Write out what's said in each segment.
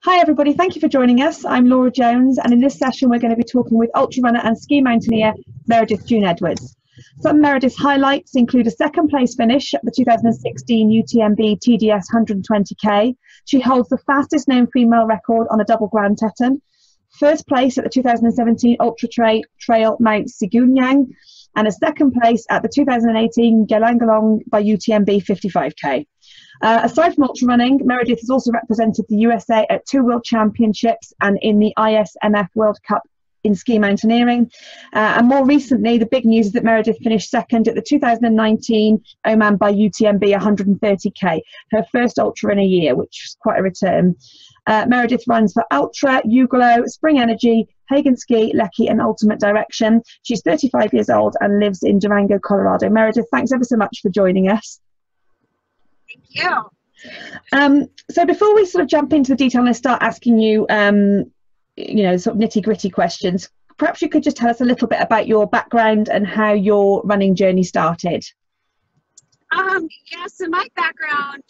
Hi everybody, thank you for joining us. I'm Laura Jones, and in this session we're going to be talking with ultra runner and ski mountaineer Meredith June Edwards. Some Meredith's highlights include a second place finish at the 2016 UTMB TDS 120k. She holds the fastest known female record on a Double Grand Teton. First place at the 2017 Ultra Trail Mt Siguniang, and a second place at the 2018 Gaoligong by UTMB 55k. Aside from ultra running, Meredith has also represented the USA at 2 World Championships and in the ISMF World Cup in ski mountaineering. And more recently, the big news is that Meredith finished second at the 2019 Oman by UTMB 130k, her first ultra in a year, which is quite a return. Meredith runs for Altra, Uglo, Spring Energy, Hagan Ski, Leki and Ultimate Direction. She's 35 years old and lives in Durango, Colorado. Meredith, thanks ever so much for joining us. Thank you. So before we sort of jump into the detail and start asking you, sort of nitty-gritty questions, perhaps you could just tell us a little bit about your background and how your running journey started. Yeah, so my background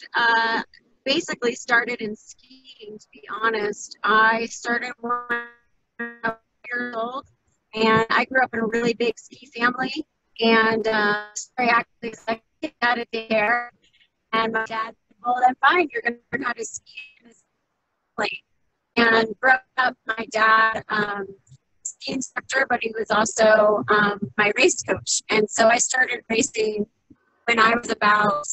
basically started in skiing, to be honest. I started when I was 4 years old, and I grew up in a really big ski family, and I actually kicked out of there. And my dad said, well, then fine, you're going to learn how to ski in this family. And growing up, my dad, ski instructor, but he was also my race coach. And so I started racing when I was about,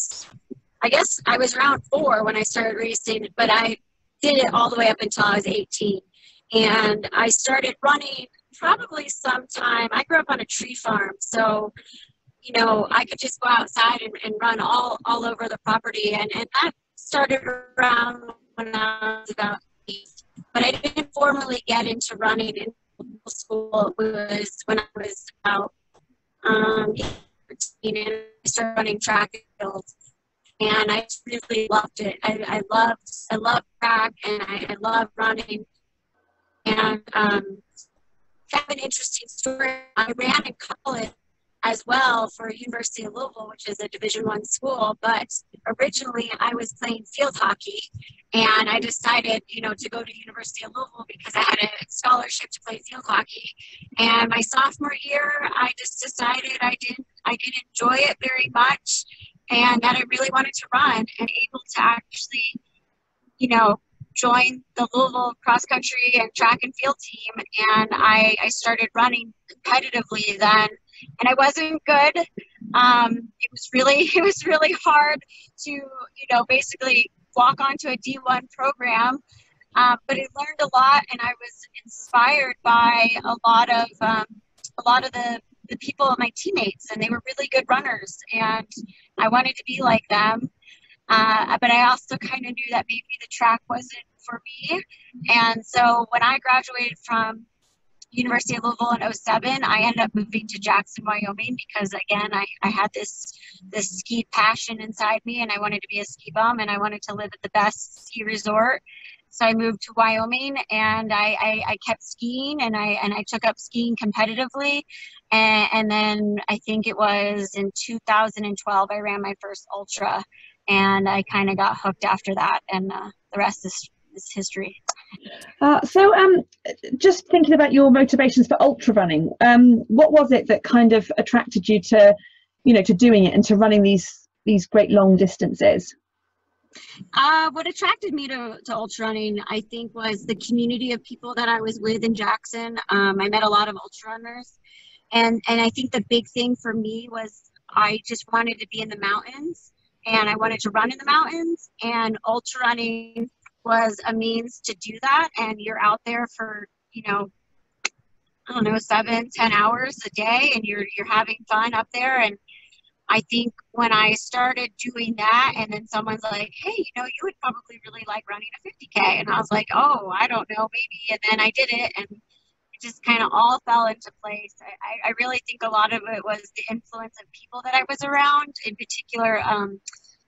I guess I was around 4 when I started racing, but I did it all the way up until I was 18. And I started running probably sometime, I grew up on a tree farm, so you know, I could just go outside and run all over the property. And that started around when I was about 8. But I didn't formally get into running in school. It was when I was about 13, and I started running track and field. And I really loved it. I loved track, and I loved running. And kind of an interesting story. I ran in college as well for University of Louisville, which is a Division I school, but originally I was playing field hockey, and I decided, to go to University of Louisville because I had a scholarship to play field hockey. And my sophomore year, I just decided I didn't enjoy it very much, and that I really wanted to run, and able to actually, join the Louisville cross country and track and field team. And I started running competitively then. And I wasn't good. It was really hard to, basically walk onto a D1 program. But I learned a lot, and I was inspired by a lot of the people, my teammates, and they were really good runners, and I wanted to be like them. But I also kind of knew that maybe the track wasn't for me. And so when I graduated from University of Louisville in 2007, I ended up moving to Jackson, Wyoming, because again, I had this ski passion inside me, and I wanted to be a ski bum, and I wanted to live at the best ski resort. So I moved to Wyoming, and I kept skiing, and I took up skiing competitively. And then I think it was in 2012, I ran my first ultra, and I kind of got hooked after that, and the rest is history. Just thinking about your motivations for ultra running, what was it that kind of attracted you to, to doing it and to running these great long distances? What attracted me to ultra running, I think, was the community of people that I was with in Jackson. I met a lot of ultra runners, and I think the big thing for me was I just wanted to be in the mountains, and I wanted to run in the mountains, and ultra running was a means to do that. And you're out there for, 7-10 hours a day, and you're having fun up there. And I think when I started doing that, and then someone's like, hey, you would probably really like running a 50K. And I was like, oh, I don't know, maybe. And then I did it, and it just kind of all fell into place. I really think a lot of it was the influence of people that I was around, in particular,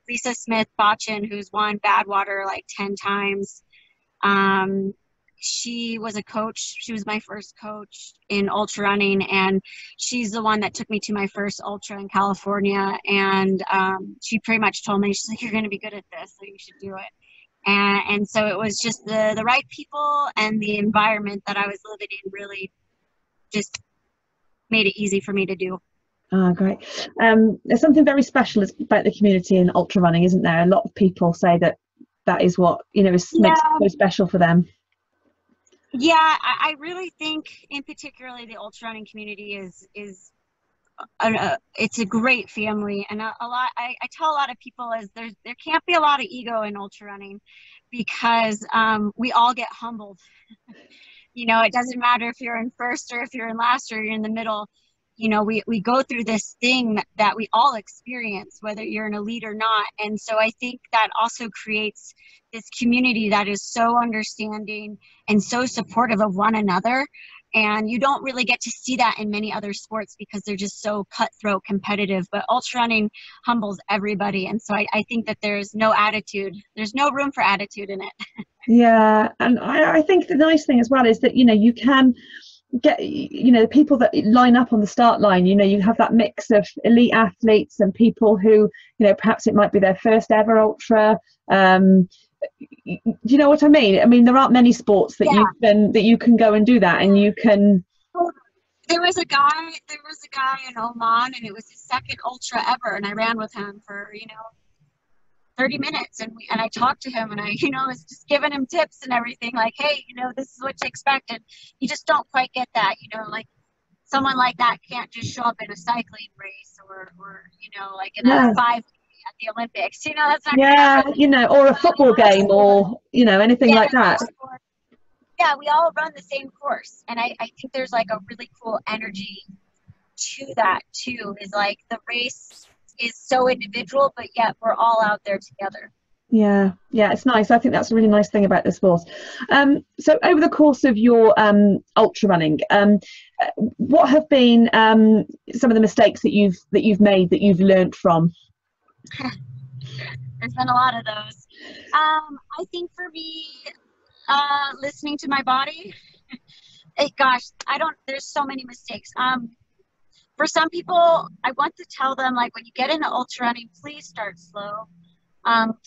Lisa Smith-Botchin, who's won Badwater like 10 times. She was a coach. She was my first coach in ultra running, and she's the one that took me to my first ultra in California. And she pretty much told me, she's like, you're going to be good at this, so you should do it. And so it was just the right people and the environment that I was living in really just made it easy for me to do. Oh, great. There's something very special about the community in ultra running, isn't there? A lot of people say that that is what, you know, makes it so special for them. Yeah, I really think in particularly the ultra running community is it's a great family, and a lot I tell a lot of people is there can't be a lot of ego in ultra running, because we all get humbled. You know, it doesn't matter if you're in first or if you're in last or you're in the middle. You know, we go through this thing that we all experience, whether you're an elite or not. And so I think that also creates this community that is so understanding and so supportive of one another. And you don't really get to see that in many other sports because they're just so cutthroat competitive. But ultra running humbles everybody. And so I think that there's no attitude. There's no room for attitude in it. Yeah. And I think the nice thing as well is that, you know, you can get, you know, the people that line up on the start line, you know, you have that mix of elite athletes and people who, you know, perhaps it might be their first ever ultra. You know what I mean? I mean, there aren't many sports that you can go and do that, and you can. There was a guy in Oman, and it was his second ultra ever, and I ran with him for, you know, 30 minutes, and I talked to him, and I, you know, was just giving him tips and everything, like, hey, you know, this is what to expect. And you just don't quite get that, you know, like someone like that can't just show up in a cycling race or you know, like in a 5K at the Olympics, you know, that's not gonna happen. You know, or a football game, or, you know, anything like that. Yeah, we all run the same course, and I think there's like a really cool energy to that too, is like the race is so individual, but yet we're all out there together. Yeah, it's nice. I think that's a really nice thing about the sport. So over the course of your ultra running, what have been some of the mistakes that you've made that you've learned from? There's been a lot of those. I think for me, listening to my body. There's so many mistakes. For some people, I want to tell them, like, when you get into ultra running, please start slow.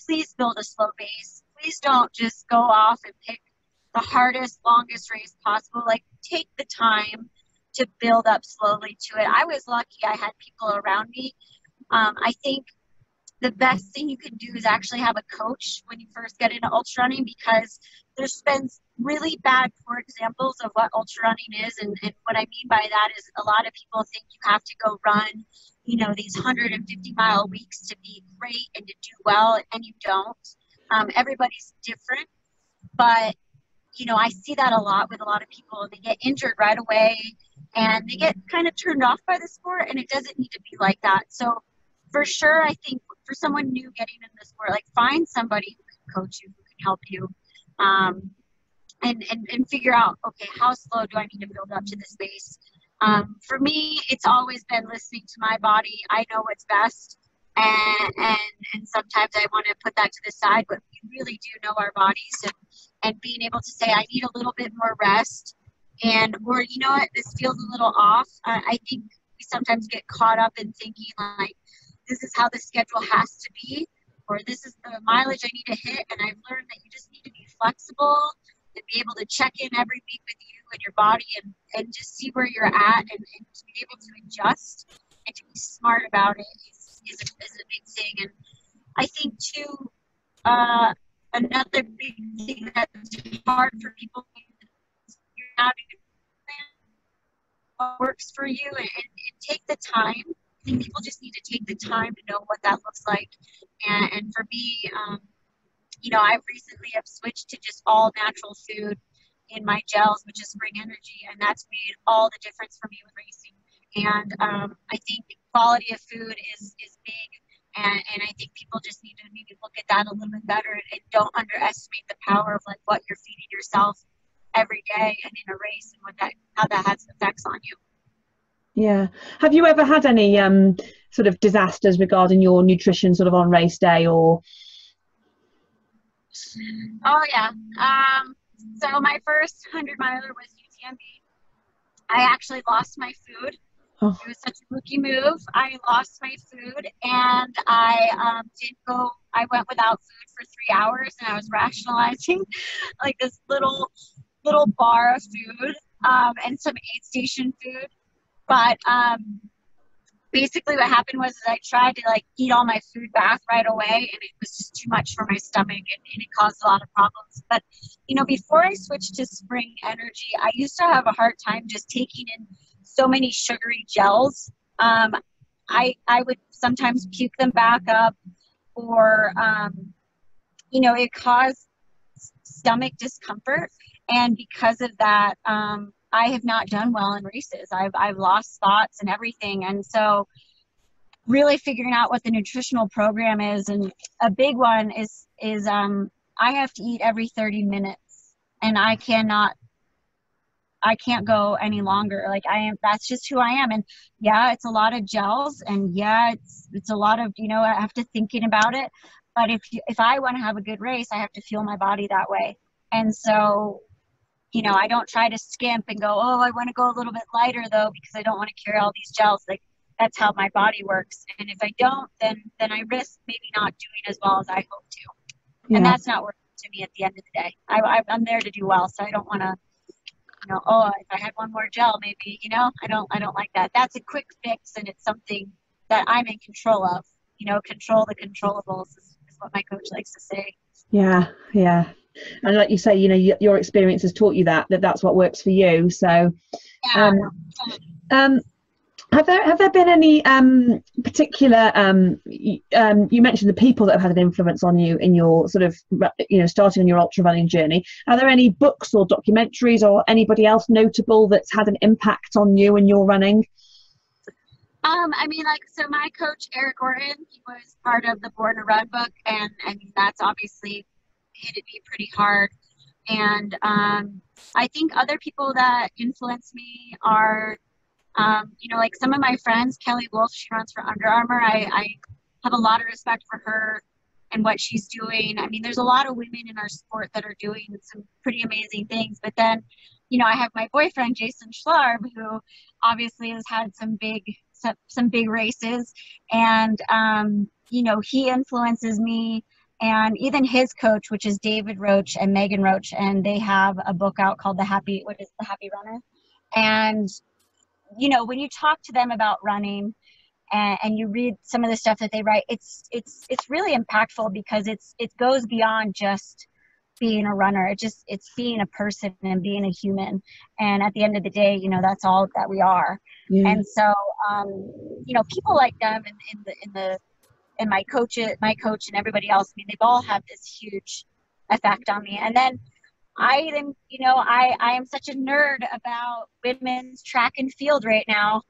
Please build a slow base. Please don't just go off and pick the hardest, longest race possible. Like, take the time to build up slowly to it. I was lucky I had people around me. I think the best thing you can do is actually have a coach when you first get into ultra running, because there's been really bad, poor examples of what ultra running is. And what I mean by that is a lot of people think you have to go run, you know, these 150-mile weeks to be great and to do well, and you don't. Everybody's different, but, you know, I see that a lot with a lot of people. They get injured right away and they get kind of turned off by the sport, and it doesn't need to be like that. So for sure, I think for someone new getting in the sport, like, find somebody who can coach you, who can help you, and figure out, okay, how slow do I need to build up to this base? For me, it's always been listening to my body. I know what's best, and sometimes I want to put that to the side, but we really do know our bodies, and being able to say, I need a little bit more rest, or, you know what, this feels a little off. I think we sometimes get caught up in thinking, like, this is how the schedule has to be, or this is the mileage I need to hit. And I've learned that you just need to be flexible and be able to check in every week with you and your body, and just see where you're at, and to be able to adjust and to be smart about it is a big thing. And I think too, another big thing that's hard for people is you're not what works for you, and take the time. I think people just need to take the time to know what that looks like. And for me, you know, I recently have switched to just all natural food in my gels, which is Spring Energy, and that's made all the difference for me with racing. And I think quality of food is big, and I think people just need to maybe look at that a little bit better, and don't underestimate the power of, like, what you're feeding yourself every day and in a race, and how that has effects on you. Yeah. Have you ever had any sort of disasters regarding your nutrition sort of on race day, or? Oh, yeah. So my first 100-miler was UTMB. I actually lost my food Oh. It was such a rookie move. I lost my food, and I didn't go. I went without food for 3 hours, and I was rationalizing like this little bar of food and some aid station food. But basically what happened was I tried to like eat all my food back right away, and it was just too much for my stomach, and it caused a lot of problems. But, you know, before I switched to Spring Energy, I used to have a hard time just taking in so many sugary gels. I would sometimes puke them back up, or, you know, it caused stomach discomfort. And because of that, I have not done well in races. I've lost spots and everything. And so really figuring out what the nutritional program is, and a big one is I have to eat every 30 minutes, and I can't go any longer. Like that's just who I am. And yeah, it's a lot of gels, and yeah, it's a lot of, you know, I have to thinking about it. But if I want to have a good race, I have to feel my body that way. And so, you know, I don't try to skimp and go, oh, I want to go a little bit lighter though, because I don't want to carry all these gels. Like, that's how my body works. And if I don't, then I risk maybe not doing as well as I hope to. Yeah. And that's not worth it to me at the end of the day. I'm there to do well, so I don't want to, you know, oh, if I had one more gel, maybe, you know, I don't like that. That's a quick fix, and it's something that I'm in control of. You know, control the controllables is what my coach likes to say. Yeah, yeah. And like you say, you know, your experience has taught you that's what works for you. So, yeah. Have there been any particular? You mentioned the people that have had an influence on you in your sort of, you know, starting on your ultra running journey. Are there any books or documentaries or anybody else notable that's had an impact on you and your running? I mean, like, so my coach, Eric Gordon, he was part of the Born to Run book, and I mean, that's obviously hit me pretty hard. And I think other people that influence me are, you know, like some of my friends, Kelly Wolf, she runs for Under Armour. I have a lot of respect for her and what she's doing. I mean, there's a lot of women in our sport that are doing some pretty amazing things. But then, you know, I have my boyfriend, Jason Schlarb, who obviously has had some big races. And, you know, he influences me. And even his coach, which is David Roach and Megan Roach, and they have a book out called The Happy Runner. And, you know, when you talk to them about running and you read some of the stuff that they write, it's really impactful, because it goes beyond just being a runner. It's being a person and being a human. And at the end of the day, you know, that's all that we are. Yeah. And so, you know, people like them and my coach and everybody else, I mean, they've all had this huge effect on me. And then I am such a nerd about women's track and field right now.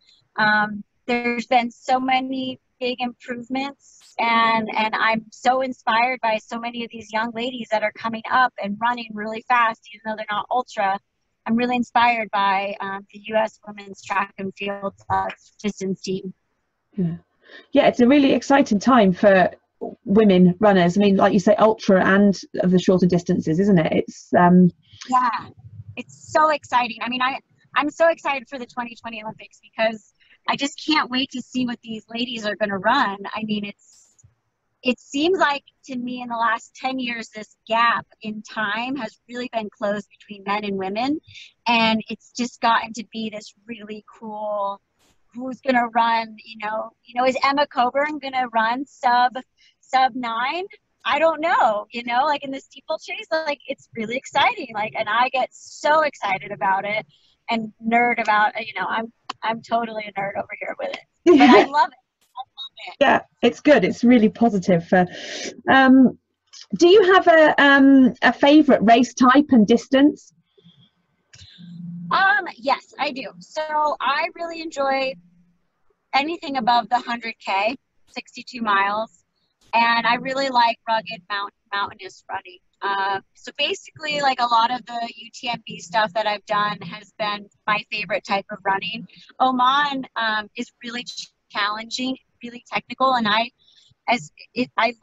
There's been so many big improvements, and I'm so inspired by so many of these young ladies that are coming up and running really fast, even though they're not ultra. I'm really inspired by the U.S. women's track and field distance team. Yeah. Yeah, it's a really exciting time for women runners. I mean, like you say, ultra and of the shorter distances, isn't it? It's yeah, it's so exciting. I mean, I'm so excited for the 2020 Olympics, because I just can't wait to see what these ladies are going to run. I mean, it seems like to me in the last 10 years, this gap in time has really been closed between men and women, and it's just gotten to be this really cool. Who's going to run, you know, is Emma Coburn going to run sub 9? I don't know, you know, like in the steeplechase, like it's really exciting. Like, and I get so excited about it and nerd about, you know, I'm totally a nerd over here with it, but I love it. Yeah, it's good. It's really positive. Do you have a favorite race type and distance? Yes, I do. So I really enjoy anything above the 100K, 62 miles. And I really like rugged mountainous running. So basically, like a lot of the UTMB stuff that I've done has been my favorite type of running. Oman is really challenging, really technical, and I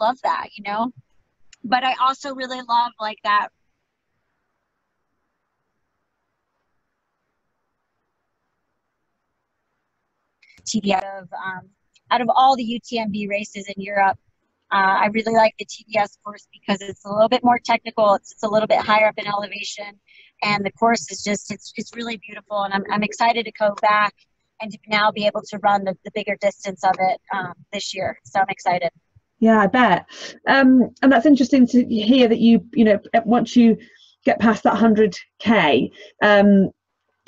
love that, you know. But I also really love like that. TDS. Out of all the UTMB races in Europe, I really like the TDS course because it's a little bit more technical. It's a little bit higher up in elevation, and the course is just it's really beautiful. And I'm excited to go back and to now be able to run the bigger distance of it this year. So I'm excited. Yeah, I bet. And that's interesting to hear that you know, once you get past that 100K,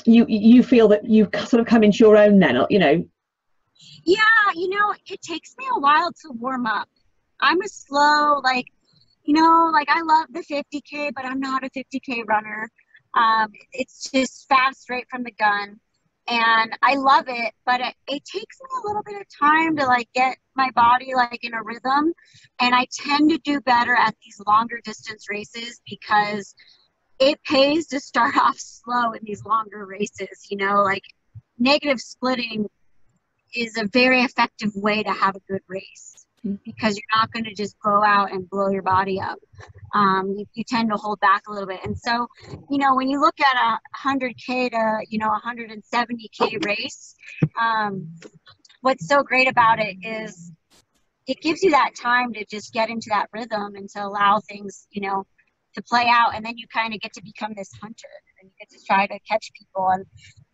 you feel that you've sort of come into your own then, you know. Yeah, you know, it takes me a while to warm up. I'm a slow, like, you know, like I love the 50K, but I'm not a 50K runner. It's just fast right from the gun. And I love it, but it takes me a little bit of time to like get my body like in a rhythm. And I tend to do better at these longer distance races because it pays to start off slow in these longer races. You know, like negative splitting is a very effective way to have a good race because you're not going to just go out and blow your body up. You tend to hold back a little bit. And so, you know, when you look at a 100K to, you know, 170K race, what's so great about it is it gives you that time to just get into that rhythm and to allow things, you know, to play out. And then you kind of get to become this hunter and you get to try to catch people. And,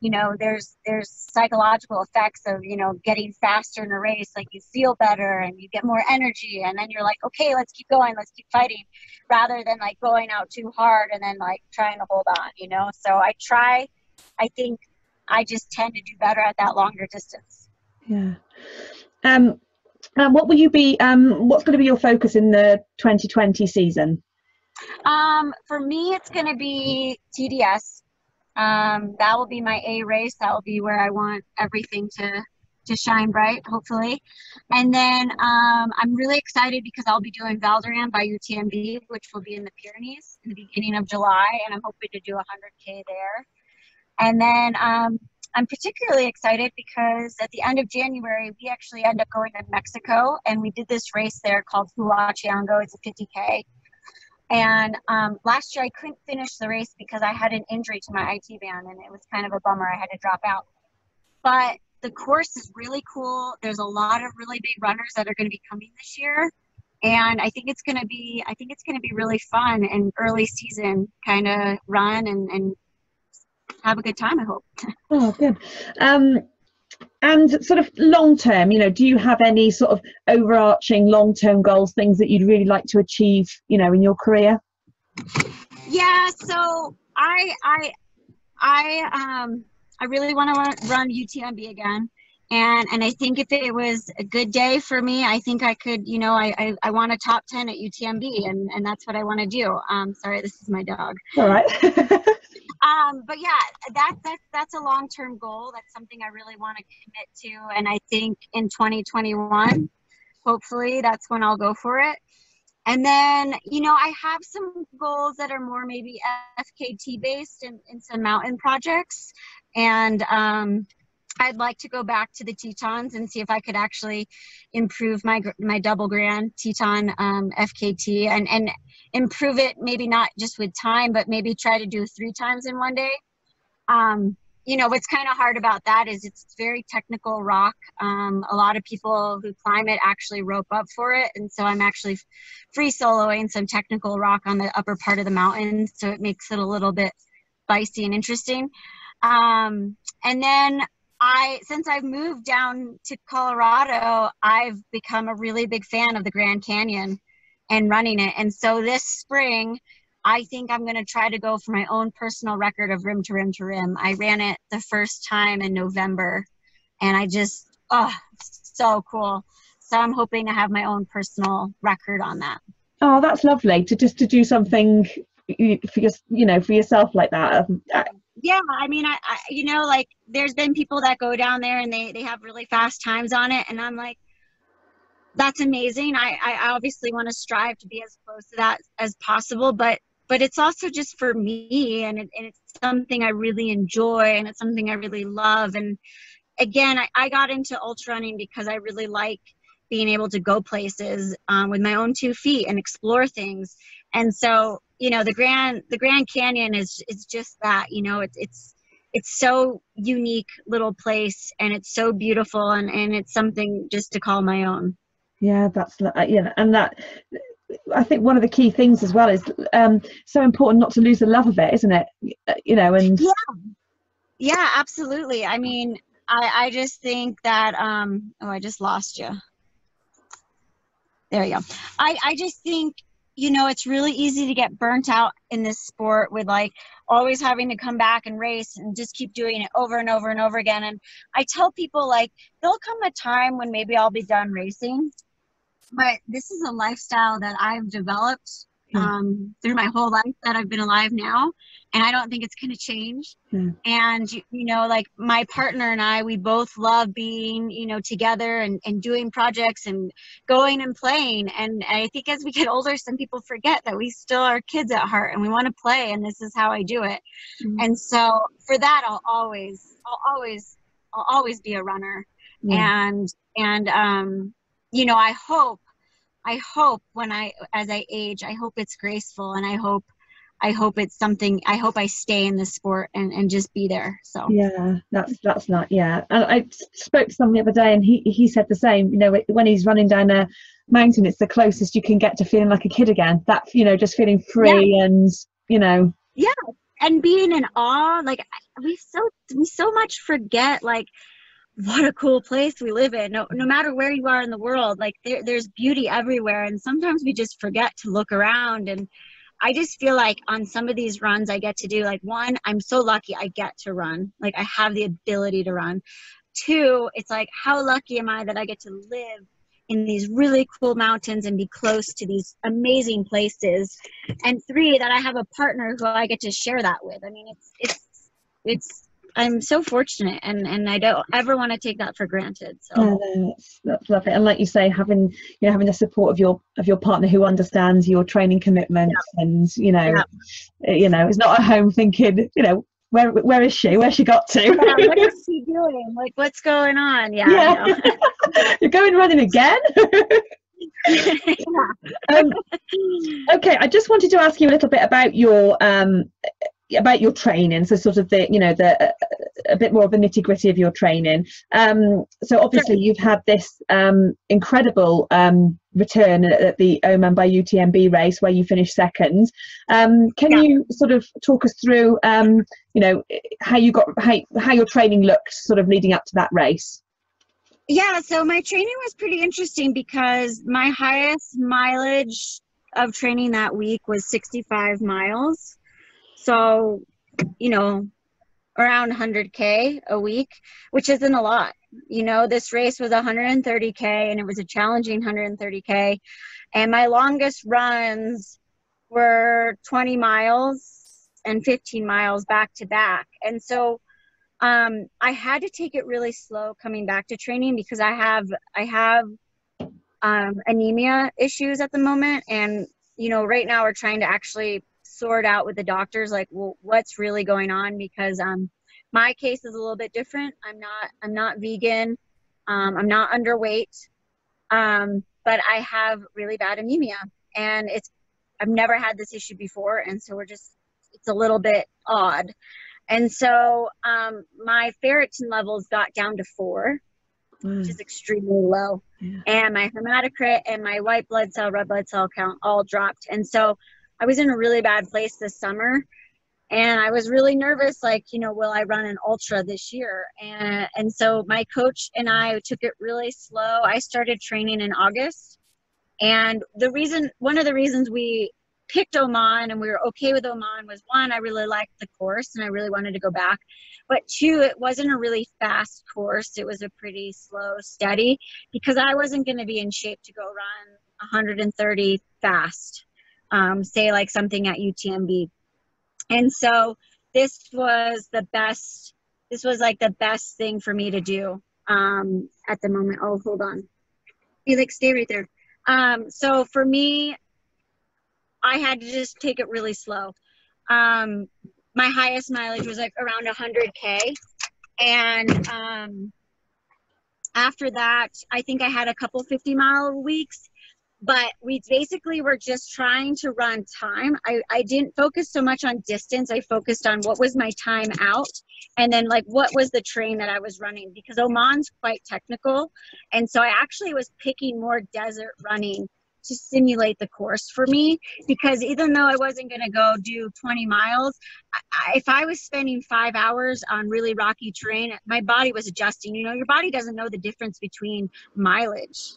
you know, there's psychological effects of, you know, getting faster in a race. Like you feel better and you get more energy. And then you're like, okay, let's keep going. Let's keep fighting, rather than like going out too hard and then like trying to hold on, you know? So I think I just tend to do better at that longer distance. Yeah. What will you be, what's going to be your focus in the 2020 season? For me, it's going to be TDS. That will be my A race. That will be where I want everything to shine bright, hopefully. And then I'm really excited because I'll be doing Val d'Aran by UTMB, which will be in the Pyrenees in the beginning of July, and I'm hoping to do 100K there. And then I'm particularly excited because at the end of January, we actually end up going to Mexico, and we did this race there called Huachinango. It's a 50K. And last year I couldn't finish the race because I had an injury to my IT band, and it was kind of a bummer. I had to drop out. But the course is really cool. There's a lot of really big runners that are going to be coming this year, and I think it's going to be really fun and early season kind of run and have a good time, I hope. Oh, good. And sort of long term, you know, do you have any sort of overarching long term goals, things that you'd really like to achieve, you know, in your career? Yeah, so I really want to run UTMB again, and I think if it was a good day for me, I think I could, you know, I want a top 10 at UTMB, and that's what I want to do. Sorry, this is my dog. All right. But yeah, that's a long-term goal. That's something I really want to commit to. And I think in 2021, hopefully that's when I'll go for it. And then, you know, I have some goals that are more maybe FKT based in some mountain projects. And I'd like to go back to the Tetons and see if I could actually improve my Double Grand Teton FKT and improve it, maybe not just with time, but maybe try to do 3 times in one day. You know, what's kind of hard about that is it's very technical rock. A lot of people who climb it actually rope up for it. And so I'm actually free soloing some technical rock on the upper part of the mountain. So it makes it a little bit spicy and interesting. And then since I've moved down to Colorado, I've become a really big fan of the Grand Canyon and running it. And so this spring, I think I'm going to try to go for my own personal record of rim to rim to rim. I ran it the first time in November, and I just, so cool. So I'm hoping to have my own personal record on that. Oh, that's lovely to do something for yourself like that. Yeah, I mean, I you know, like there's been people that go down there and they have really fast times on it, and I'm like, that's amazing. I obviously want to strive to be as close to that as possible, but it's also just for me, and it's something I really enjoy, and it's something I really love. And again, I got into ultra running because I really like being able to go places with my own 2 feet and explore things. And so, you know, the Grand Canyon is just that, you know, it's so unique little place, and it's so beautiful, and it's something just to call my own. Yeah, that's and that, I think one of the key things as well is so important not to lose the love of it, isn't it? And yeah, absolutely. I mean, I just think that oh, I just lost you. There you go. I just think, it's really easy to get burnt out in this sport with like always having to come back and race and just keep doing it over and over and over again. And I tell people, like, there'll come a time when maybe I'll be done racing, but this is a lifestyle that I've developed through my whole life that I've been alive now, and I don't think it's going to change. And like my partner and I, we both love being together and doing projects and going and playing. And I think as we get older, some people forget that we still are kids at heart and we want to play, and this is how I do it. And so for that, I'll always be a runner. And I hope as I age, I hope it's graceful, and I hope it's something, I hope I stay in the sport and just be there. So yeah, that's not, yeah. And I spoke to someone the other day, and he said the same. When he's running down a mountain, it's the closest you can get to feeling like a kid again. That just feeling free, and yeah, and being in awe. Like we so much forget, like, what a cool place we live in. No matter where you are in the world, like there's beauty everywhere, and sometimes we just forget to look around. And I just feel like on some of these runs I get to do, like, one, I'm so lucky I get to run, like I have the ability to run. Two, it's like, how lucky am I that I get to live in these really cool mountains and be close to these amazing places. And three, that I have a partner who I get to share that with. I mean, it's I'm so fortunate, and I don't ever want to take that for granted. So that's lovely. And like you say, having the support of your partner who understands your training commitments, and it's not at home thinking, where is she? Where's she got to? What is she doing? Like, what's going on? Yeah. You're going running again? Okay, I just wanted to ask you a little bit about your training, so sort of a bit more of the nitty-gritty of your training. So obviously you've had this incredible return at the Oman by UTMB race where you finished second. Can you sort of talk us through how your training looked sort of leading up to that race? Yeah, so my training was pretty interesting because my highest mileage of training that week was 65 miles. So, around 100K a week, which isn't a lot. This race was 130K, and it was a challenging 130K. And my longest runs were 20 miles and 15 miles back to back. And so I had to take it really slow coming back to training because I have anemia issues at the moment. And, right now we're trying to actually sort out with the doctors, like, well, what's really going on, because my case is a little bit different. I'm not vegan, I'm not underweight, but I have really bad anemia, and I've never had this issue before, and so it's a little bit odd. And so my ferritin levels got down to 4, which is extremely low, and my hematocrit and my white blood cell, red blood cell count all dropped. And so I was in a really bad place this summer, and I was really nervous, like, will I run an ultra this year? And so my coach and I took it really slow. I started training in August, and one of the reasons we picked Oman and we were okay with Oman was, one, I really liked the course and I really wanted to go back, but two, it wasn't a really fast course. It was a pretty slow, steady, because I wasn't going to be in shape to go run 130 fast. Say like something at UTMB. And so this was like the best thing for me to do at the moment. Oh, hold on. Felix, stay right there. So for me, I had to just take it really slow. My highest mileage was like around 100K. And after that, I think I had a couple 50-mile weeks. but we basically were just trying to run time. I didn't focus so much on distance. I focused on what was my time out, and then like what was the terrain that I was running, because Oman's quite technical. And so I actually was picking more desert running to simulate the course for me, because even though I wasn't going to go do 20 miles, if I was spending 5 hours on really rocky terrain, my body was adjusting. You know, your body doesn't know the difference between mileage.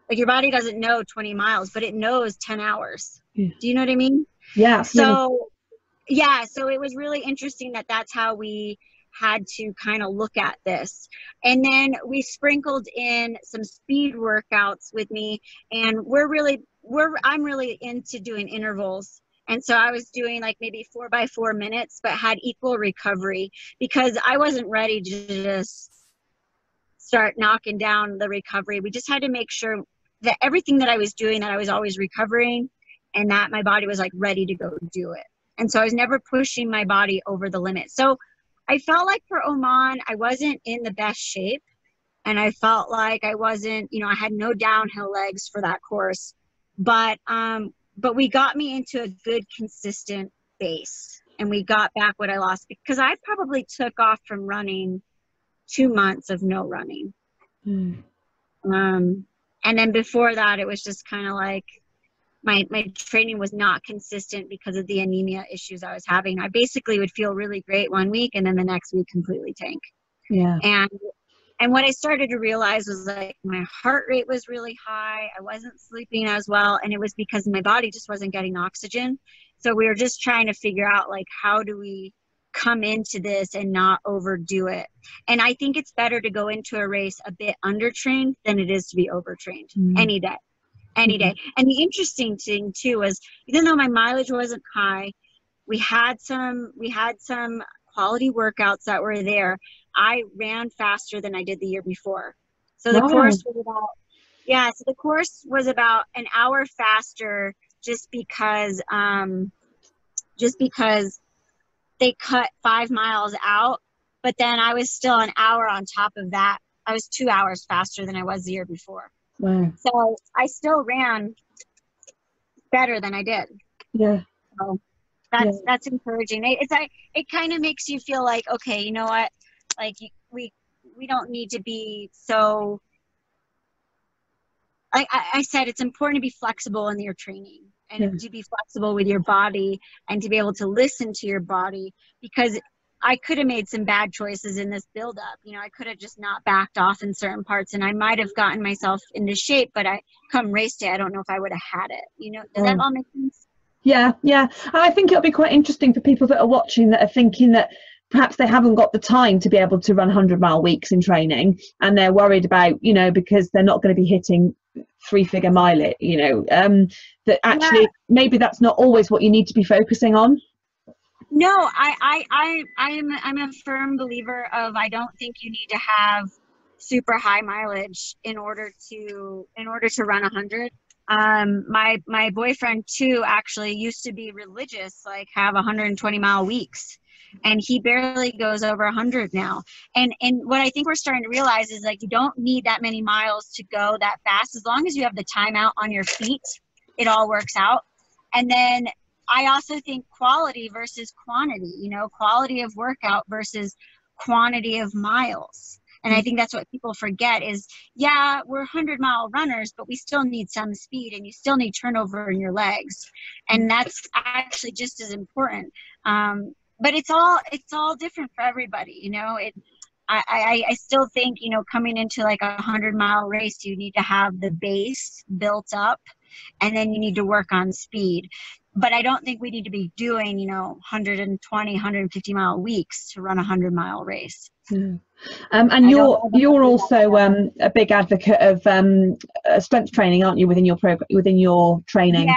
Like your body doesn't know 20 miles, but it knows 10 hours. Yeah. Do you know what I mean? Yeah. So, yeah, so it was really interesting that that's how we had to kind of look at this. And then we sprinkled in some speed workouts with me, and I'm really into doing intervals. And so I was doing like maybe 4 by 4 minutes, but had equal recovery, because I wasn't ready to just start knocking down the recovery. We just had to make sure that everything that I was doing, that I was always recovering, and that my body was like ready to go do it. And so I was never pushing my body over the limit. So I felt like for Oman, I wasn't in the best shape, and I felt like I wasn't, you know, I had no downhill legs for that course, but we got me into a good, consistent base, and we got back what I lost, because I probably took off from running 2 months of no running. And then before that, it was just kind of like my training was not consistent because of the anemia issues I was having. I basically would feel really great one week, and then the next week completely tank. Yeah. And what I started to realize was like my heart rate was really high. I wasn't sleeping as well, and it was because my body just wasn't getting oxygen. So we were just trying to figure out like, how do we come into this and not overdo it? And I think it's better to go into a race a bit undertrained than it is to be overtrained. Any day. And the interesting thing too was, even though my mileage wasn't high, we had some quality workouts that were there. I ran faster than I did the year before. So the course was about an hour faster, just because they cut 5 miles out, but then I was still an hour on top of that. I was 2 hours faster than I was the year before. Wow. So I still ran better than I did. Yeah. So that's encouraging. It kind of makes you feel like, okay, you know what? Like we don't need to be so. I said it's important to be flexible in your training, and to be flexible with your body, and to be able to listen to your body, because I could have made some bad choices in this buildup. You know, I could have just not backed off in certain parts, and I might have gotten myself into shape, but come race day, I don't know if I would have had it. You know, does that all make sense? Yeah. And I think it'll be quite interesting for people that are watching, that are thinking that perhaps they haven't got the time to be able to run 100-mile weeks in training, and they're worried about, you know, because they're not going to be hitting 3-figure mileage, you know, that actually maybe that's not always what you need to be focusing on. No, I'm a firm believer of, I don't think you need to have super high mileage in order to run 100. My boyfriend too actually used to be religious, like have 120-mile weeks, and he barely goes over 100 now. And what I think we're starting to realize is, like, you don't need that many miles to go that fast. As long as you have the time out on your feet, it all works out. And then I also think quality versus quantity, you know, quality of workout versus quantity of miles. And I think that's what people forget is, yeah, we're 100-mile runners, but we still need some speed, and you still need turnover in your legs. And that's actually just as important. But it's all different for everybody, you know. I still think, you know, coming into like a 100-mile race, you need to have the base built up, and then you need to work on speed. But I don't think we need to be doing, you know, 120, 150-mile weeks to run a 100-mile race. And you're also a big advocate of strength training, aren't you, within your training?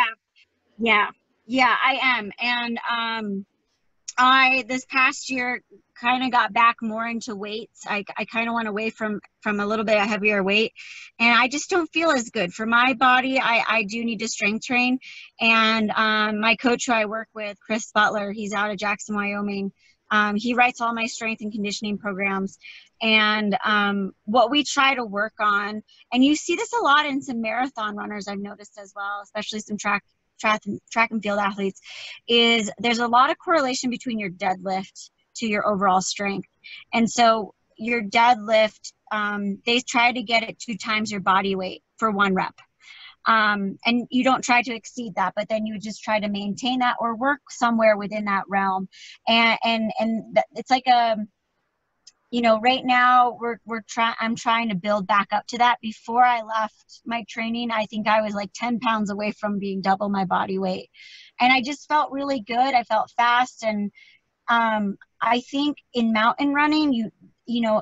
Yeah, I am. And I this past year kind of got back more into weights. I kind of went away from a little bit of heavier weight, and I just don't feel as good for my body. I do need to strength train. And my coach who I work with, Chris Butler, he's out of Jackson, Wyoming. He writes all my strength and conditioning programs. And what we try to work on, and you see this a lot in some marathon runners I've noticed as well, especially some track and field athletes, is there's a lot of correlation between your deadlift to your overall strength. And so your deadlift, they try to get it 2 times your body weight for 1 rep. And you don't try to exceed that, but then you just try to maintain that or work somewhere within that realm. And it's like right now I'm trying to build back up to that. Before I left my training, I think I was like 10 pounds away from being double my body weight. And I just felt really good. I felt fast. And I think in mountain running,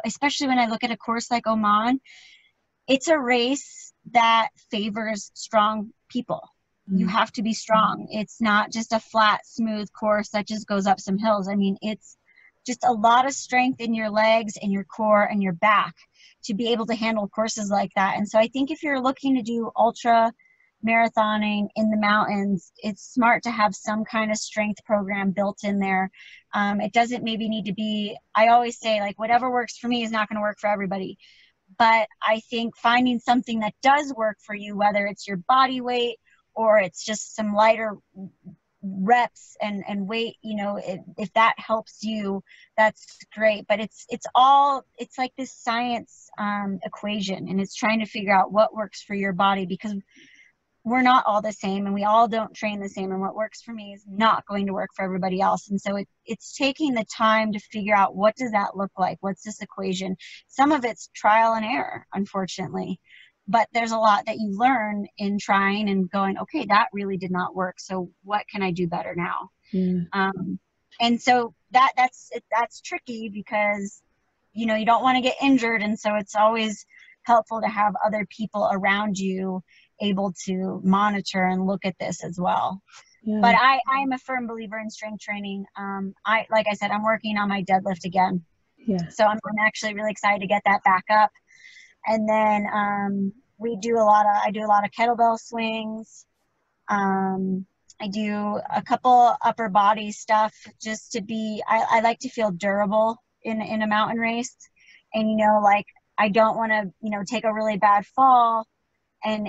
especially when I look at a course like Oman, it's a race that favors strong people. You have to be strong. It's not just a flat, smooth course that just goes up some hills. I mean, it's just a lot of strength in your legs and your core and your back to be able to handle courses like that. And so I think if you're looking to do ultra marathoning in the mountains, it's smart to have some kind of strength program built in there. It doesn't maybe need to be, I always say, like, whatever works for me is not going to work for everybody. But I think finding something that does work for you, whether it's your body weight or it's just some lighter reps and weight, if that helps you, that's great. But it's like this science equation, and it's trying to figure out what works for your body, because we're not all the same and we all don't train the same, and what works for me is not going to work for everybody else. And so it's taking the time to figure out, what does that look like? What's this equation? Some of it's trial and error, unfortunately, but there's a lot that you learn in trying and going, okay, that really did not work, so what can I do better now? And so that's tricky, because you don't want to get injured, and so it's always helpful to have other people around you able to monitor and look at this as well. But I'm a firm believer in strength training. Like I said, I'm working on my deadlift again. So I'm actually really excited to get that back up. And then I do a lot of kettlebell swings. I do a couple upper body stuff just to be, I like to feel durable in a mountain race. And, like, I don't want to, take a really bad fall and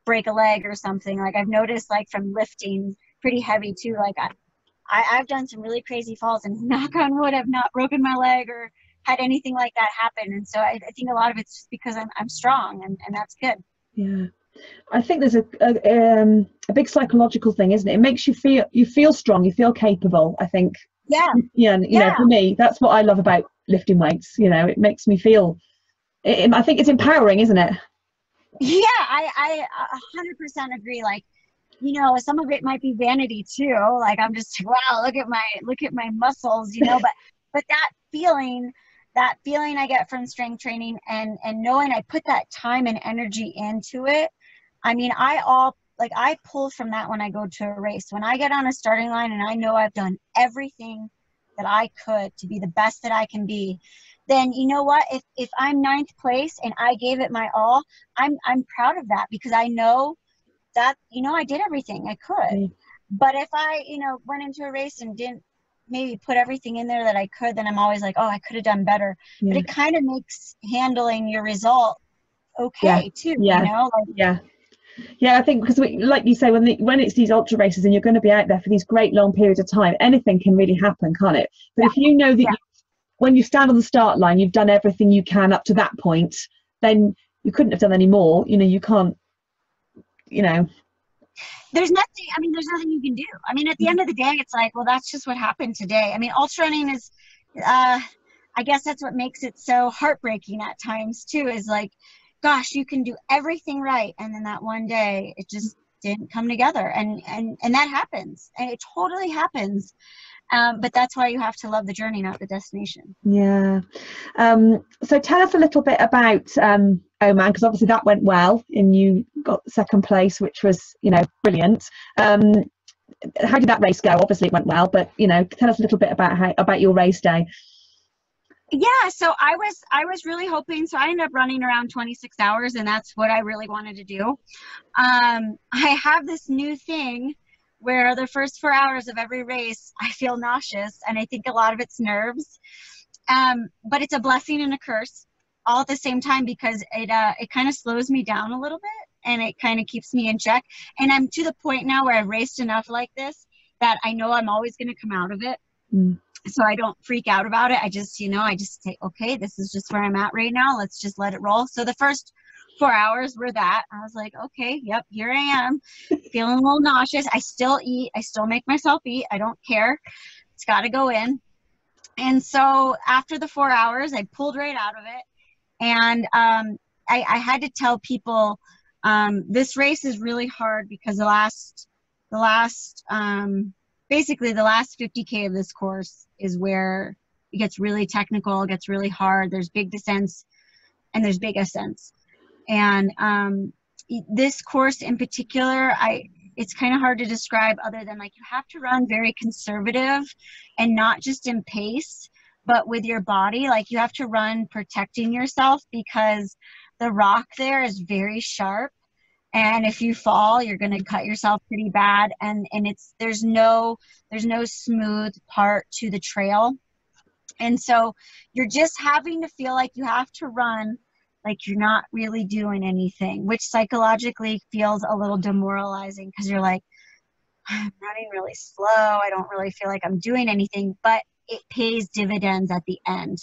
break a leg or something. Like, I've noticed, like, from lifting pretty heavy too, like I've done some really crazy falls, and knock on wood, I've not broken my leg or had anything like that happen. And so I think a lot of it's just because I'm strong, and that's good. Yeah. I think there's a big psychological thing, isn't it? It makes you feel strong, you feel capable, I think. Yeah. For me, that's what I love about lifting weights. It makes me feel, I think it's empowering, isn't it? Yeah, I 100% agree. Like, some of it might be vanity too. Like, I'm just, wow, look at my muscles, but that feeling I get from strength training and knowing I put that time and energy into it. I mean, I pull from that when I go to a race. When I get on a starting line and I know I've done everything that I could to be the best that I can be, then you know what? If I'm 9th place and I gave it my all, I'm proud of that, because I know that, I did everything I could. But if I, went into a race and didn't maybe put everything in there that I could, then I'm always like, oh, I could have done better. But it kind of makes handling your result okay too. I think, because like you say, when it's these ultra races and you're going to be out there for these great long periods of time, anything can really happen, can't it? But if you know that when you stand on the start line, you've done everything you can up to that point, then you couldn't have done any more. You can't, There's nothing you can do. I mean, at the end of the day, it's like, well, that's just what happened today. I mean, ultra running is, I guess that's what makes it so heartbreaking at times too, is like, gosh, you can do everything right, and then that one day it just didn't come together, and that happens, and it totally happens. But that's why you have to love the journey, not the destination. So tell us a little bit about Oman, because obviously that went well and you got 2nd place, which was brilliant. How did that race go? Obviously it went well, but tell us a little bit about your race day. Yeah, so I was really hoping, so I ended up running around 26 hours, and that's what I really wanted to do. I have this new thing where the first 4 hours of every race, I feel nauseous, and I think a lot of it's nerves. But it's a blessing and a curse all at the same time, because it kind of slows me down a little bit, and it kind of keeps me in check. And I'm to the point now where I've raced enough like this that I know I'm always going to come out of it. So I don't freak out about it. I just say, okay, this is just where I'm at right now. Let's just let it roll. So the first 4 hours were that. I was like, okay, yep, here I am, feeling a little nauseous. I still eat. I still make myself eat. I don't care. It's got to go in. And so after the 4 hours, I pulled right out of it. And I had to tell people, this race is really hard because basically the last 50K of this course is where it gets really technical, it gets really hard. There's big descents and there's big ascents. And this course in particular, it's kind of hard to describe other than like you have to run very conservative and not just in pace, but with your body. Like you have to run protecting yourself because the rock there is very sharp. And if you fall, you're going to cut yourself pretty bad. And there's no smooth part to the trail. And so you're just having to feel like you have to run like you're not really doing anything, which psychologically feels a little demoralizing because you're like, I'm running really slow. I don't really feel like I'm doing anything, but it pays dividends at the end.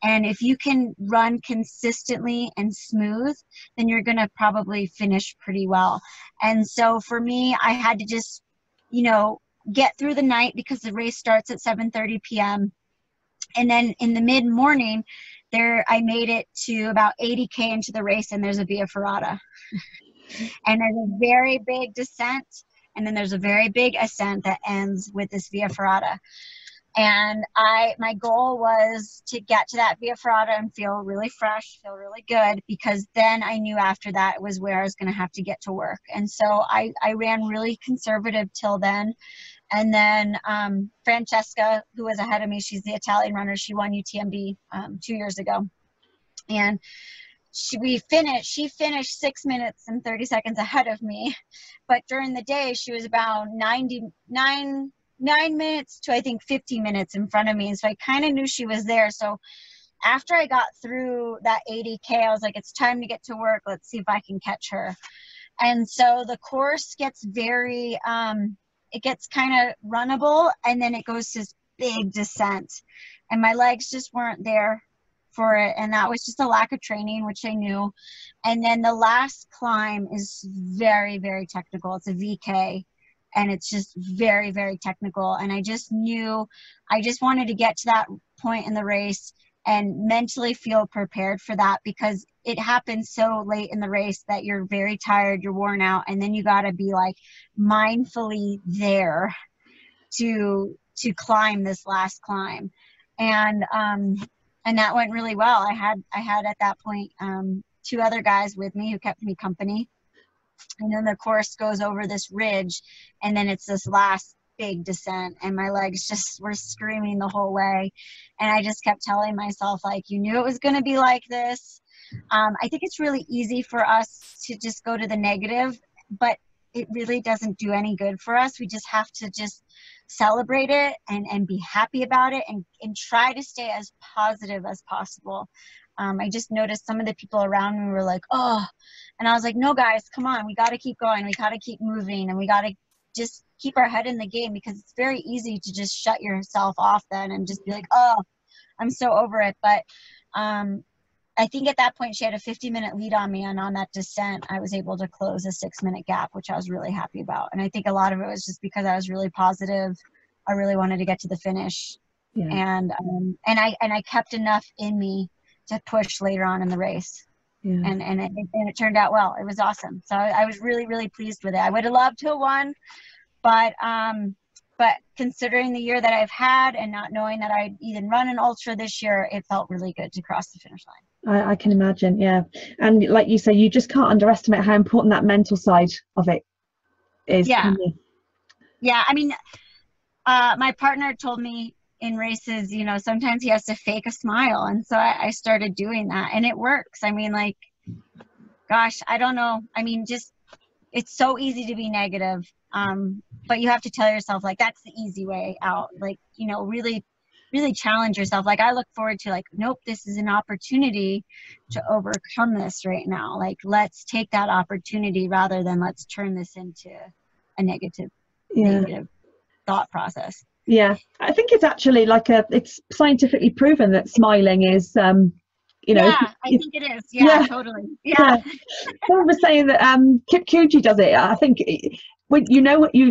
And if you can run consistently and smooth, then you're going to probably finish pretty well. And so for me, I had to just, get through the night because the race starts at 7:30 p.m. And then in the mid-morning, I made it to about 80K into the race, and there's a via ferrata. And there's a very big descent, and then there's a very big ascent that ends with this via ferrata. And my goal was to get to that via ferrata and feel really fresh, feel really good, because then I knew after that was where I was going to have to get to work. And so I ran really conservative till then. And then Francesca, who was ahead of me, she's the Italian runner. She won UTMB 2 years ago. And she finished 6 minutes and 30 seconds ahead of me. But during the day, she was about 9 minutes to, I think, 50 minutes in front of me. And so I kind of knew she was there. So after I got through that 80K, I was like, it's time to get to work. Let's see if I can catch her. And so the course gets very, it gets kind of runnable, and then it goes to this big descent. And my legs just weren't there for it. And that was just a lack of training, which I knew. And then the last climb is very, very technical. It's a VK. And it's just very, very technical. And I just knew I just wanted to get to that point in the race and mentally feel prepared for that, because it happens so late in the race that you're very tired, you're worn out, and then you got to be like mindfully there to climb this last climb. And that went really well. I had at that point 2 other guys with me who kept me company. And then the course goes over this ridge, and then it's this last big descent, and my legs just were screaming the whole way. And I just kept telling myself, like, you knew it was going to be like this. I think it's really easy for us to just go to the negative, but it really doesn't do any good for us. We just have to just celebrate it and be happy about it, and try to stay as positive as possible. I just noticed some of the people around me were like, oh, and I was like, no, guys, come on. We got to keep going. We got to keep moving, and we got to just keep our head in the game, because it's very easy to just shut yourself off then and just be like, oh, I'm so over it. But I think at that point she had a 50-minute lead on me, and on that descent, I was able to close a 6-minute gap, which I was really happy about. And I think a lot of it was just because I was really positive. I really wanted to get to the finish. Yeah. And I kept enough in me to push later on in the race. Yeah. And it turned out well. It was awesome. So I was really, really pleased with it. I would have loved to have won, but considering the year that I've had and not knowing that I'd even run an ultra this year, it felt really good to cross the finish line. I can imagine, yeah. And like you say, you just can't underestimate how important that mental side of it is. Yeah. Yeah. I mean, my partner told me in races, sometimes he has to fake a smile. And so I started doing that, and it works. I mean, like, gosh, I don't know. I mean, just, it's so easy to be negative. but you have to tell yourself, like, that's the easy way out. Like, you know, really challenge yourself. Like, I look forward to, like, nope, this is an opportunity to overcome this right now. Like, let's take that opportunity rather than let's turn this into a negative thought process. Yeah, I think it's actually like it's scientifically proven that smiling is, you know. Yeah, I think it is. Yeah, totally. Yeah. Someone was saying that Kipkuji does it. I think when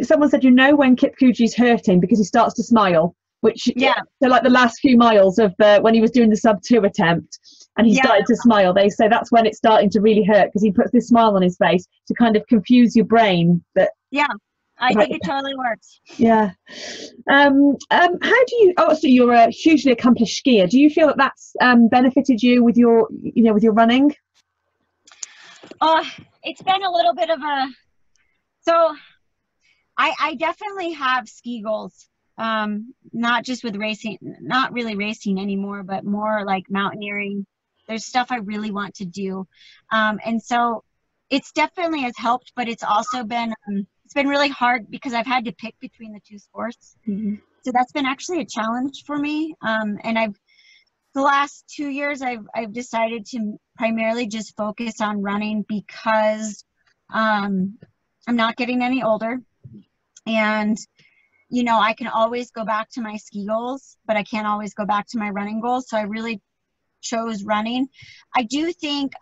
someone said, when Kipkuji's hurting because he starts to smile, which so like the last few miles of when he was doing the sub 2 attempt and he started to smile, they say that's when it's starting to really hurt, because he puts this smile on his face to kind of confuse your brain that I think it totally works. Yeah. How do you? Oh, so you're a hugely accomplished skier. Do you feel that that's benefited you with your, with your running? It's been a little bit of a. So, I definitely have ski goals. Not just with racing, not really racing anymore, but more like mountaineering. There's stuff I really want to do, and so it's definitely has helped. But it's also been. It's been really hard because I've had to pick between the two sports. Mm-hmm. So that's been actually a challenge for me. And the last 2 years, I've decided to primarily just focus on running because I'm not getting any older. And, I can always go back to my ski goals, but I can't always go back to my running goals. So I really chose running. I do think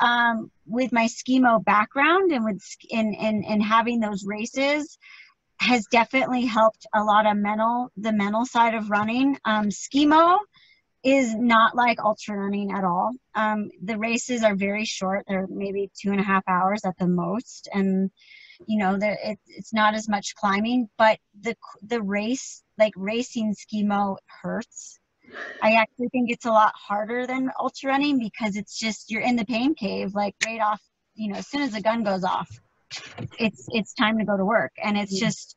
with my skimo background and with and having those races has definitely helped a lot of the mental side of running. Skimo is not like ultra running at all. The races are very short. They're maybe 2.5 hours at the most, and it's not as much climbing. But the race, like racing skimo, hurts. I actually think it's a lot harder than ultra running because it's just, you're in the pain cave, like right off, as soon as the gun goes off, it's time to go to work. And it's just,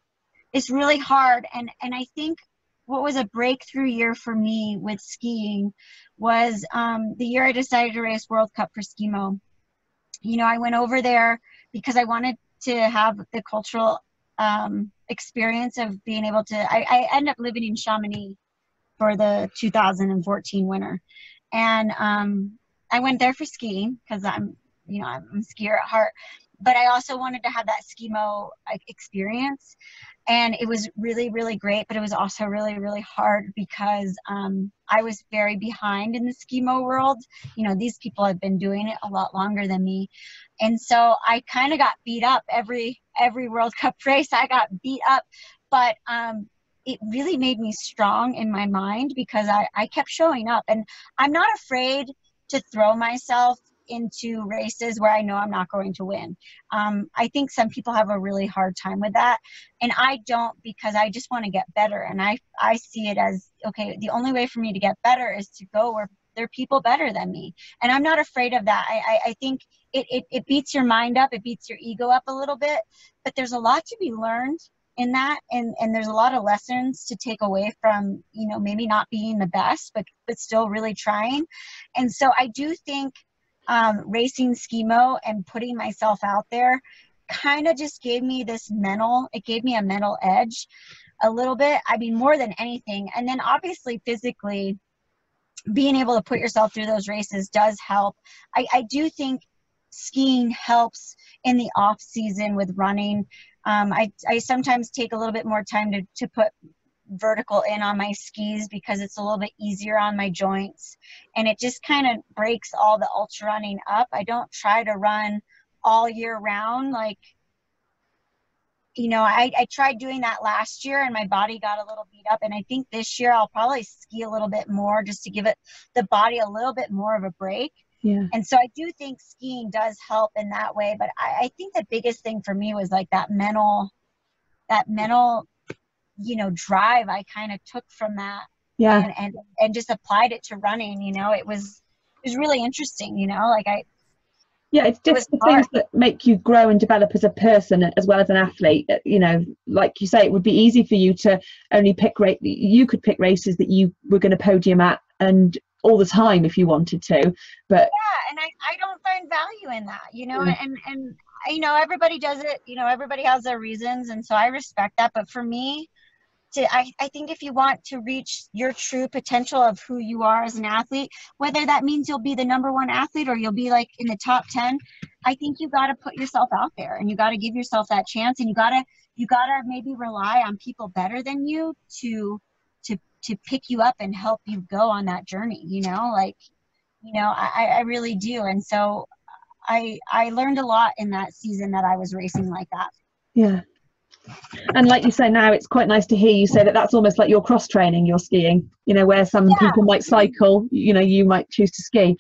it's really hard. And I think what was a breakthrough year for me with skiing was the year I decided to race World Cup for skimo. I went over there because I wanted to have the cultural experience of being able to, I ended up living in Chamonix for the 2014 winter. And I went there for skiing because I'm a skier at heart, but I also wanted to have that skimo experience. And it was really, really great, but it was also really, really hard because I was very behind in the skimo world. These people have been doing it a lot longer than me. And so I kind of got beat up every World Cup race. I got beat up, but it really made me strong in my mind because I kept showing up, and I'm not afraid to throw myself into races where I know I'm not going to win. I think some people have a really hard time with that, and I don't, because I just want to get better. And I see it as, okay, the only way for me to get better is to go where there are people better than me. And I'm not afraid of that. I think it beats your mind up, it beats your ego up a little bit, but there's a lot to be learned in that, and there's a lot of lessons to take away from, maybe not being the best, but still really trying. And so I do think racing skimo and putting myself out there kind of just gave me a mental edge a little bit. I mean, more than anything. And then obviously physically being able to put yourself through those races does help. I do think skiing helps in the off season with running. I sometimes take a little bit more time to put vertical in on my skis because it's a little bit easier on my joints, and it just kind of breaks all the ultra running up. I don't try to run all year round. Like, I tried doing that last year and my body got a little beat up, and I think this year I'll probably ski a little bit more just to give the body a little bit more of a break. Yeah. And so I do think skiing does help in that way. But I think the biggest thing for me was like that mental, drive I kind of took from that. Yeah. And just applied it to running. It was really interesting, it's just the things that make you grow and develop as a person as well as an athlete. Like you say, it would be easy for you to only you could pick races that you were going to podium at and all the time if you wanted to, but yeah, and I don't find value in that, and you know, everybody does it, you know, everybody has their reasons. And so I respect that. But for me, I think if you want to reach your true potential of who you are as an athlete, whether that means you'll be the #1 athlete or you'll be like in the top 10, I think you got to put yourself out there and you got to give yourself that chance, and you got to maybe rely on people better than you to pick you up and help you go on that journey, you know, like, you know, I really do. And so I learned a lot in that season that I was racing like that. Yeah. And like you say, now it's quite nice to hear you say that that's almost like your cross training, your skiing, you know, where some people might cycle, you know, you might choose to ski.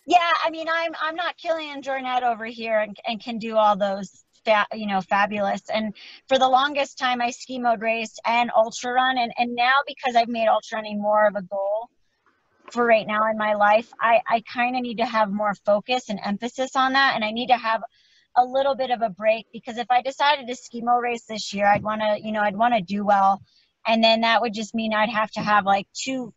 Yeah, I mean, I'm not Killian Jornet over here and can do all those, you know, fabulous. And for the longest time, I ski mode raced and ultra run. And now, because I've made ultra running more of a goal for right now in my life, I kind of need to have more focus and emphasis on that. And I need to have a little bit of a break, because if I decided to ski mo race this year, I'd want to do well. And then that would just mean I'd have to have like 2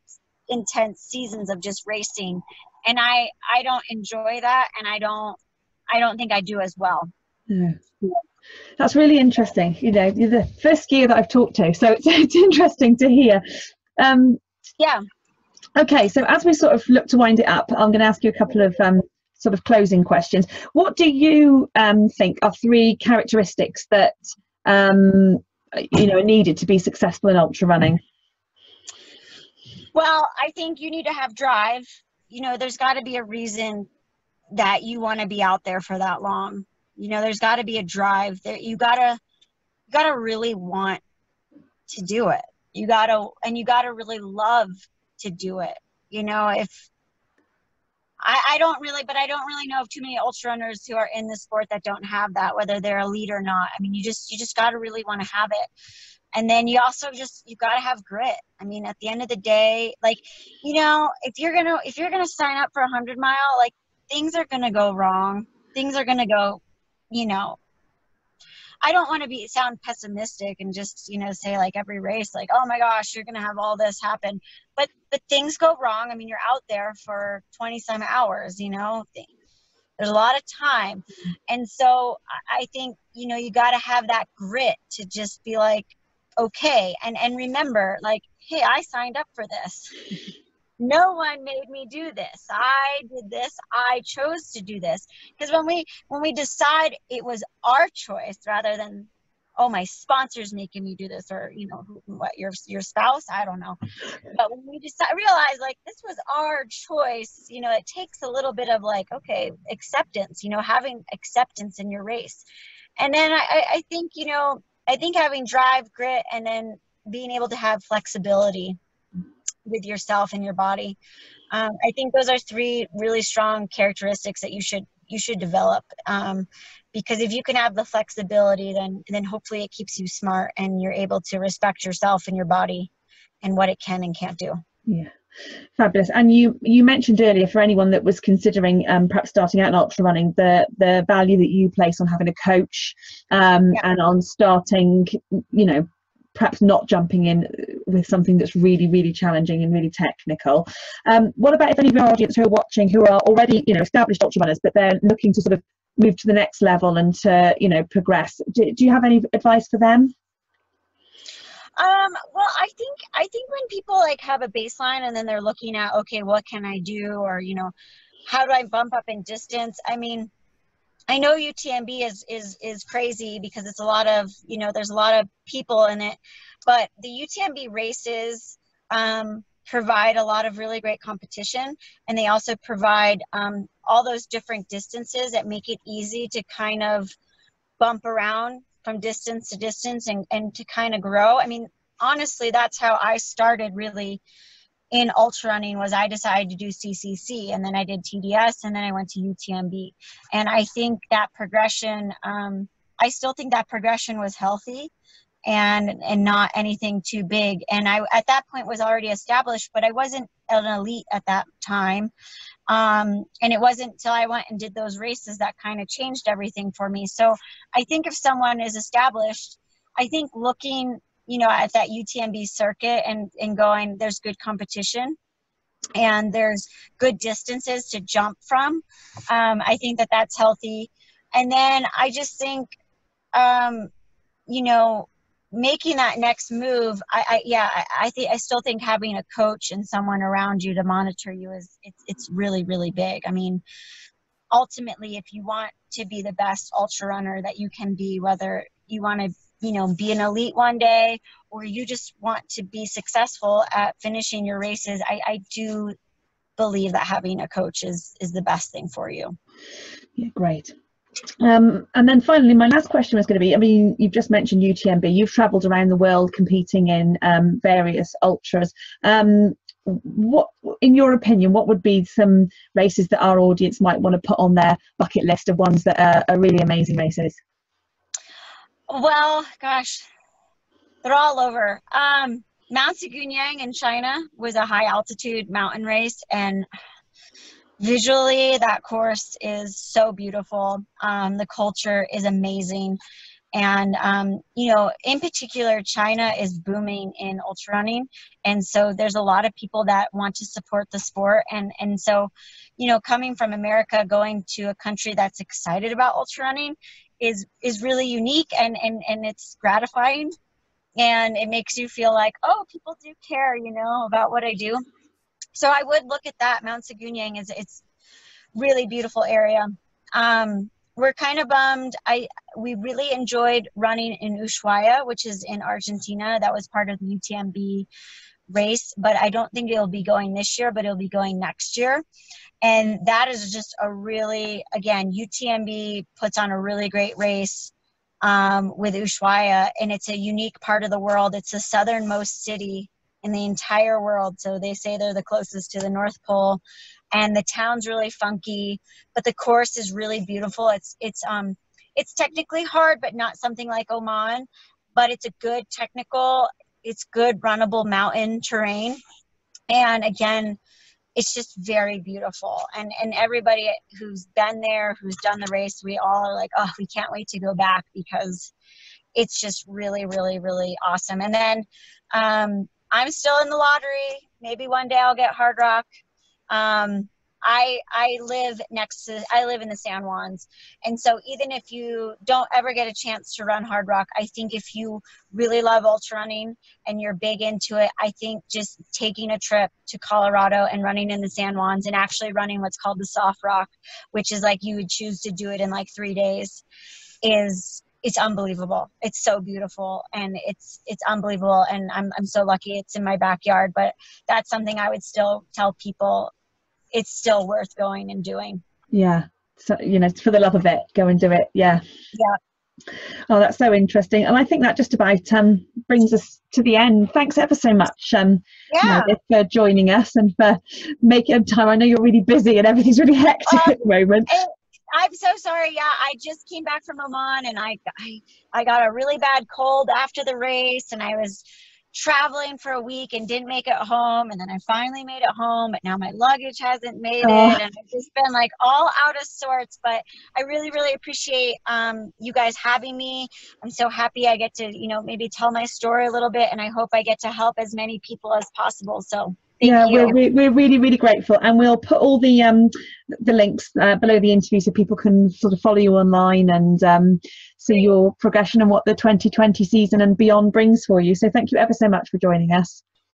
intense seasons of just racing. And I don't enjoy that. And I don't think I do as well. Yeah. That's really interesting. You know, you're the first skier that I've talked to, so it's interesting to hear. Yeah. Okay, so as we sort of look to wind it up, I'm going to ask you a couple of sort of closing questions. What do you think are 3 characteristics that you know, are needed to be successful in ultra running? Well, I think you need to have drive. You know, there's got to be a reason that you want to be out there for that long. You know, there's got to be a drive there. You gotta really want to do it. You gotta really love to do it. You know, if I don't really know of too many ultra runners who are in the sport that don't have that, whether they're elite or not. I mean, you just got to really want to have it. And then you also you got to have grit. I mean, at the end of the day, like, you know, if you're going to sign up for a 100-mile, like, things are going to go wrong. Things are going to go, you know, I don't want to sound pessimistic and just, you know, say like every race, like, oh my gosh, you're going to have all this happen. But things go wrong. I mean, you're out there for 20-some hours, you know, there's a lot of time. And so I think, you know, you got to have that grit to just be like, okay. And remember, like, hey, I signed up for this. No one made me do this. I did this. I chose to do this. Because when we decide it was our choice rather than, oh, my sponsor's making me do this, or, you know, what, your spouse, I don't know. But when we realize, like, this was our choice, you know, it takes a little bit of like, okay, acceptance, you know, having acceptance in your race. And then I think, you know, I think having drive, grit, and then being able to have flexibility with yourself and your body. I think those are 3 really strong characteristics that you should develop. Because if you can have the flexibility, then hopefully it keeps you smart and you're able to respect yourself and your body and what it can and can't do. Yeah, fabulous. And you mentioned earlier, for anyone that was considering perhaps starting out in ultra running, the value that you place on having a coach and on starting, you know, perhaps not jumping in with something that's really, really challenging and really technical. What about if any of your audience who are watching who are already, you know, established ultra runners, but they're looking to sort of move to the next level and to, you know, progress? Do you have any advice for them? Well, I think when people like have a baseline and then they're looking at, okay, what can I do? Or, you know, how do I bump up in distance? I mean, I know UTMB is crazy because it's a lot of, you know, there's a lot of people in it, but the UTMB races provide a lot of really great competition, and they also provide all those different distances that make it easy to kind of bump around from distance to distance and to kind of grow. I mean, honestly, that's how I started really in ultra running. Was I decided to do CCC, and then I did TDS, and then I went to UTMB. And I think that progression, I still think that progression was healthy and not anything too big. And I, at that point, was already established, but I wasn't an elite at that time. And it wasn't until I went and did those races that kind of changed everything for me. So I think if someone is established, I think looking, you know, at that UTMB circuit and going, there's good competition and there's good distances to jump from. I think that that's healthy. And then I just think, you know, making that next move, I still think having a coach and someone around you to monitor you it's really, really big. I mean, ultimately, if you want to be the best ultra runner that you can be, whether you want to, you know, be an elite one day, or you just want to be successful at finishing your races, I do believe that having a coach is the best thing for you. Yeah, great. And then finally, my last question was going to be, I mean, you've just mentioned UTMB. You've travelled around the world competing in various ultras. What, in your opinion, what would be some races that our audience might want to put on their bucket list of ones that are really amazing races? Well, gosh, they're all over. Mt Siguniang in China was a high altitude mountain race, and visually that course is so beautiful. The culture is amazing. And, you know, in particular, China is booming in ultra running. And so there's a lot of people that want to support the sport. And so, you know, coming from America, going to a country that's excited about ultra running is really unique, and it's gratifying. And it makes you feel like, oh, people do care, you know, about what I do. So I would look at that. Mt Siguniang it's really beautiful area. We're kind of bummed. We really enjoyed running in Ushuaia, which is in Argentina. That was part of the UTMB race, but I don't think it'll be going this year, but it'll be going next year. And that is just a really, again, UTMB puts on a really great race with Ushuaia, and it's a unique part of the world. It's the southernmost city in the entire world. So they say they're the closest to the North Pole, and the town's really funky, but the course is really beautiful. It's technically hard, but not something like Oman, but it's a good technical, it's good runnable mountain terrain. And again, it's just very beautiful. And everybody who's been there, who's done the race, we all are like, oh, we can't wait to go back, because it's just really, really, really awesome. And then I'm still in the lottery. Maybe one day I'll get Hard Rock. I live in the San Juans. And so even if you don't ever get a chance to run Hard Rock, I think if you really love ultra running and you're big into it, I think just taking a trip to Colorado and running in the San Juans and actually running what's called the soft rock, which is like you would choose to do it in like 3 days, it's unbelievable. It's so beautiful, and it's unbelievable. And I'm so lucky it's in my backyard, but that's something I would still tell people. It's still worth going and doing. Yeah. So, you know, for the love of it, go and do it. Yeah. Yeah. Oh, that's so interesting. And I think that just about brings us to the end. Thanks ever so much, Meredith, for joining us and for making time. I know you're really busy and everything's really hectic at the moment. I'm so sorry. Yeah, I just came back from Oman, and I got a really bad cold after the race, and I was traveling for a week and didn't make it home, and then I finally made it home, but now my luggage hasn't made it, and I've just been like all out of sorts. But I really, really appreciate you guys having me. I'm so happy I get to, you know, maybe tell my story a little bit, and I hope I get to help as many people as possible. So thank you. We're really, really grateful, and we'll put all the links below the interview so people can sort of follow you online and see your progression and what the 2020 season and beyond brings for you. So thank you ever so much for joining us.